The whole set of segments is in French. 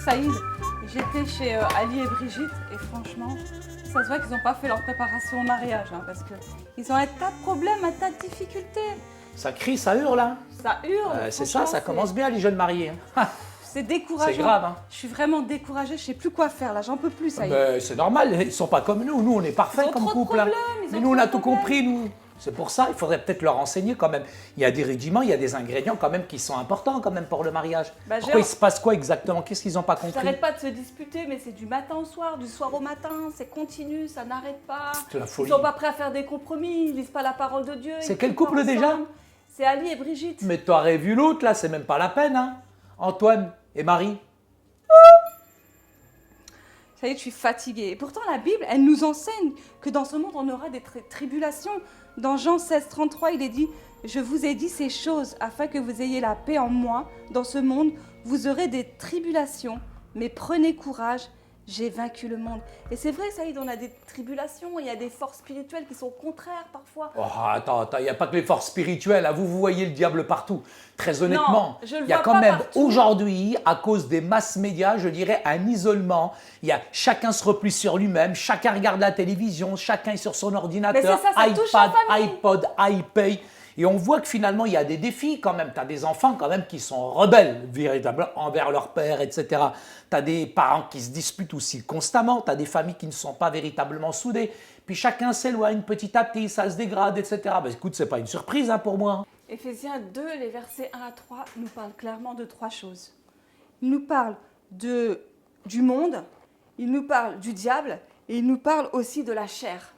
Saïd, j'étais chez Ali et Brigitte et franchement, ça se voit qu'ils n'ont pas fait leur préparation au mariage hein, parce qu'ils ont un tas de problèmes, un tas de difficultés. Ça crie, ça hurle, hein. Ça hurle. C'est ça commence bien les jeunes mariés. Hein. C'est décourageant. C'est grave. Hein. Je suis vraiment découragée, je sais plus quoi faire là, j'en peux plus Saïd. C'est normal, ils sont pas comme nous. Nous, on est parfaits comme couple. Hein. Mais nous, on a tout compris, nous. C'est pour ça, il faudrait peut-être leur enseigner quand même. Il y a des rudiments, il y a des ingrédients quand même qui sont importants quand même pour le mariage. Pourquoi il se passe quoi exactement? Qu'est-ce qu'ils n'ont pas compris? Ça n'arrête pas de se disputer, mais c'est du matin au soir, du soir au matin, c'est continu, ça n'arrête pas. C'est la folie. Ils sont pas prêts à faire des compromis, ils lisent pas la parole de Dieu. C'est quel couple déjà? C'est Ali et Brigitte. Mais t'aurais vu l'autre là, c'est même pas la peine, hein. Antoine et Marie. Ça y est, je suis fatiguée. Et pourtant, la Bible, elle nous enseigne que dans ce monde, on aura des tribulations. Dans Jean 16, 33, il est dit « Je vous ai dit ces choses afin que vous ayez la paix en moi. Dans ce monde, vous aurez des tribulations, mais prenez courage, j'ai vaincu le monde. » Et c'est vrai, Saïd, on a des tribulations, il y a des forces spirituelles qui sont contraires parfois. Oh, attends, il n'y a pas que les forces spirituelles. Hein. Vous voyez le diable partout. Très honnêtement, il y a quand même aujourd'hui, à cause des masses médias, je dirais, un isolement. Il y a chacun se replie sur lui-même, chacun regarde la télévision, chacun est sur son ordinateur, iPad, iPod, iPay. Et on voit que finalement, il y a des défis quand même. Tu as des enfants quand même qui sont rebelles, véritablement, envers leur père, etc. Tu as des parents qui se disputent aussi constamment. Tu as des familles qui ne sont pas véritablement soudées. Puis chacun s'éloigne petit à petit, ça se dégrade, etc. Ben, écoute, ce n'est pas une surprise hein, pour moi. Éphésiens 2, les versets 1 à 3, nous parlent clairement de trois choses. Il nous parle du monde, il nous parle du diable et il nous parle aussi de la chair.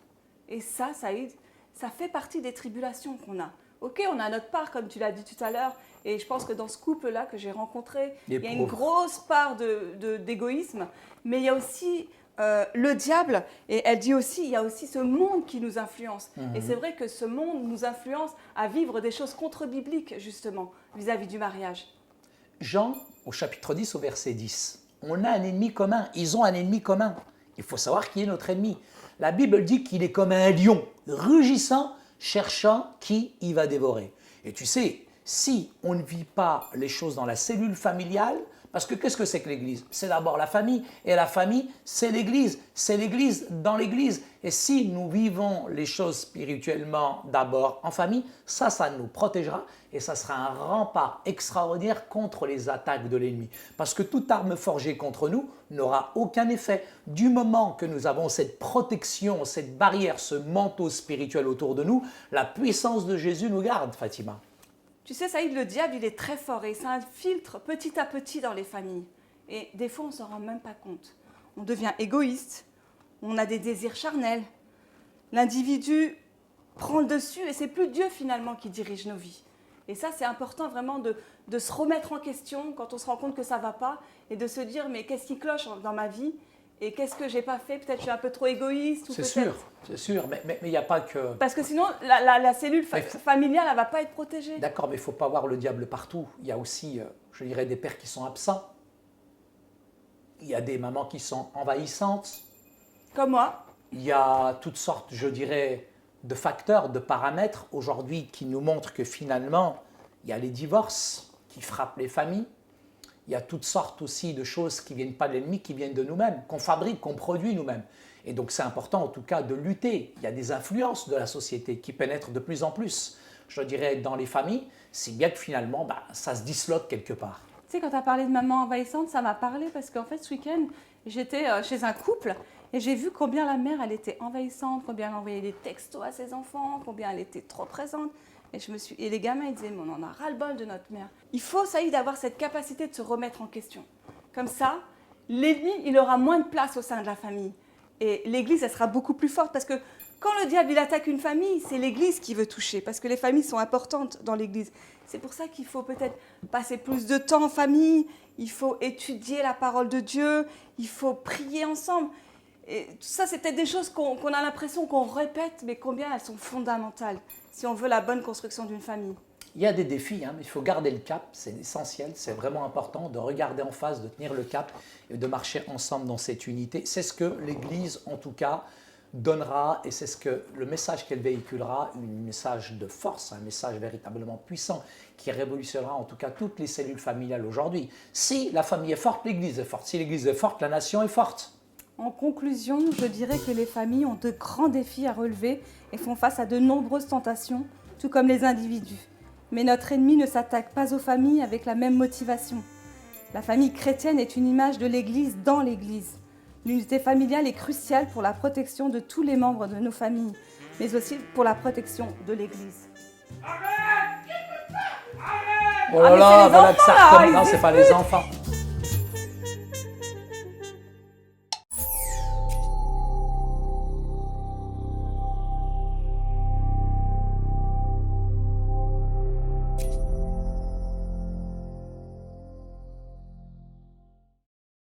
Et ça, Saïd, ça fait partie des tribulations qu'on a. Ok, on a notre part, comme tu l'as dit tout à l'heure, et je pense que dans ce couple-là que j'ai rencontré, il y a une grosse part d'égoïsme, mais il y a aussi le diable, et elle dit aussi, il y a aussi ce monde qui nous influence. Et c'est vrai que ce monde nous influence à vivre des choses contre-bibliques, justement, vis-à-vis du mariage. Jean, au chapitre 10, au verset 10, on a un ennemi commun, ils ont un ennemi commun. Il faut savoir qui est notre ennemi. La Bible dit qu'il est comme un lion, rugissant, cherchant qui il va dévorer. Et tu sais, si on ne vit pas les choses dans la cellule familiale, parce que qu'est-ce que c'est que l'Église? C'est d'abord la famille, et la famille, c'est l'Église dans l'Église. Et si nous vivons les choses spirituellement d'abord en famille, ça nous protégera, et ça sera un rempart extraordinaire contre les attaques de l'ennemi. Parce que toute arme forgée contre nous n'aura aucun effet. Du moment que nous avons cette protection, cette barrière, ce manteau spirituel autour de nous, la puissance de Jésus nous garde, Fatima. Tu sais, Saïd, le diable, il est très fort et ça infiltre petit à petit dans les familles. Et des fois, on ne s'en rend même pas compte. On devient égoïste, on a des désirs charnels. L'individu prend le dessus et c'est plus Dieu finalement qui dirige nos vies. Et ça, c'est important vraiment de se remettre en question quand on se rend compte que ça ne va pas et de se dire, mais qu'est-ce qui cloche dans ma vie? Et qu'est-ce que j'ai pas fait? Peut-être que je suis un peu trop égoïste. C'est sûr, mais il n'y a pas que... Parce que sinon, la cellule familiale, elle ne va pas être protégée. D'accord, mais il ne faut pas voir le diable partout. Il y a aussi, je dirais, des pères qui sont absents. Il y a des mamans qui sont envahissantes. Comme moi. Il y a toutes sortes, je dirais, de facteurs, de paramètres aujourd'hui qui nous montrent que finalement, il y a les divorces qui frappent les familles. Il y a toutes sortes aussi de choses qui ne viennent pas de l'ennemi, qui viennent de nous-mêmes, qu'on fabrique, qu'on produit nous-mêmes. Et donc c'est important en tout cas de lutter. Il y a des influences de la société qui pénètrent de plus en plus, je dirais, dans les familles, si bien que finalement, ça se disloque quelque part. Tu sais, quand tu as parlé de maman envahissante, ça m'a parlé parce qu'en fait, ce week-end, j'étais chez un couple et j'ai vu combien la mère, elle était envahissante, combien elle envoyait des textos à ses enfants, combien elle était trop présente. Et les gamins, ils disaient, mais on en a ras-le-bol de notre mère. Il faut, Saïd, avoir cette capacité de se remettre en question. Comme ça, l'ennemi, il aura moins de place au sein de la famille. Et l'Église, elle sera beaucoup plus forte parce que quand le diable, il attaque une famille, c'est l'Église qui veut toucher parce que les familles sont importantes dans l'Église. C'est pour ça qu'il faut peut-être passer plus de temps en famille, il faut étudier la parole de Dieu, il faut prier ensemble. Et tout ça, c'est peut-être des choses qu'on a l'impression qu'on répète, mais combien elles sont fondamentales si on veut la bonne construction d'une famille. Il y a des défis, mais il faut garder le cap, c'est essentiel, c'est vraiment important de regarder en face, de tenir le cap et de marcher ensemble dans cette unité. C'est ce que l'Église, en tout cas, donnera, et c'est ce que le message qu'elle véhiculera, un message de force, un message véritablement puissant qui révolutionnera en tout cas toutes les cellules familiales aujourd'hui. Si la famille est forte, l'Église est forte. Si l'Église est forte, la nation est forte. En conclusion, je dirais que les familles ont de grands défis à relever et font face à de nombreuses tentations, tout comme les individus. Mais notre ennemi ne s'attaque pas aux familles avec la même motivation. La famille chrétienne est une image de l'Église dans l'Église. L'unité familiale est cruciale pour la protection de tous les membres de nos familles, mais aussi pour la protection de l'Église. Oh là mais là, c'est les voilà que enfants, ça là, recommence. ils Non, c'est pas les enfants.